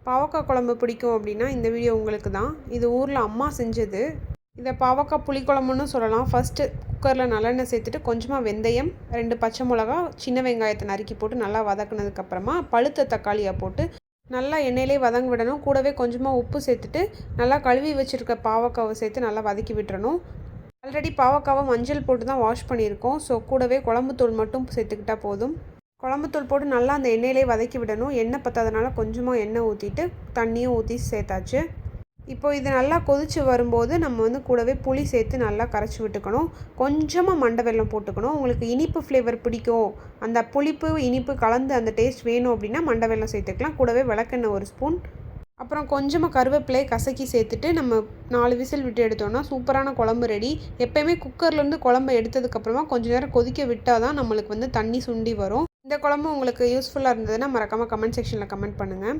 பாவக்காய் குழம்பு பிடிக்கும் அப்படின்னா இந்த வீடியோ உங்களுக்கு தான். இது ஊரில் அம்மா செஞ்சது. இதை பாவக்காய் புளிக்குழம்புன்னு சொல்லலாம். ஃபஸ்ட்டு குக்கரில் நல்லெண்ணெய் சேர்த்துட்டு கொஞ்சமாக வெந்தயம், 2 பச்சை மிளகா, சின்ன வெங்காயத்தை நறுக்கி போட்டு நல்லா வதக்குனதுக்கப்புறமா பழுத்த தக்காளியை போட்டு நல்லா எண்ணெயிலே வதங்க விடணும். கூடவே கொஞ்சமாக உப்பு சேர்த்துட்டு நல்லா கழுவி வச்சுருக்க பாவக்காவை சேர்த்து நல்லா வதக்கி விட்டுறணும். ஆல்ரெடி பாவக்காவை மஞ்சள் போட்டு தான் வாஷ் பண்ணியிருக்கோம். ஸோ கூடவே குழம்புத்தூள் மட்டும் சேர்த்துக்கிட்டால் போதும். குழம்புத்தூள் போட்டு நல்லா அந்த எண்ணெயிலே வதக்கி விடணும். எண்ணெய் பத்தாதனால கொஞ்சமாக எண்ணெய் ஊற்றிட்டு தண்ணியும் ஊற்றி சேர்த்தாச்சு. இப்போது இது நல்லா கொதித்து வரும்போது நம்ம கூடவே புளி சேர்த்து நல்லா கரைச்சி விட்டுக்கணும். கொஞ்சமாக மண்டை வெல்லம் போட்டுக்கணும். உங்களுக்கு இனிப்பு ஃப்ளேவர் பிடிக்கும், அந்த புளிப்பு இனிப்பு கலந்து அந்த டேஸ்ட் வேணும் அப்படின்னா மண்டை வெல்லம் சேர்த்துக்கலாம். கூடவே விளக்கெண்ணெய் 1 ஸ்பூன், அப்புறம் கொஞ்சமாக கருவேப்பிலையை கசக்கி சேர்த்துட்டு நம்ம 4 விசில் விட்டு எடுத்தோம்னா சூப்பரான குழம்பு ரெடி. எப்போயுமே குக்கர்லேருந்து குழம்பு எடுத்ததுக்கப்புறமா கொஞ்சம் நேரம் கொதிக்க விட்டால் தான் நம்மளுக்கு தண்ணி சுண்டி வரும். இந்த குழம்பு உங்களுக்கு யூஸ்ஃபுல்லாக இருந்ததுன்னா மறக்காமல் கமெண்ட் செக்ஷனில் கமெண்ட் பண்ணுங்கள்.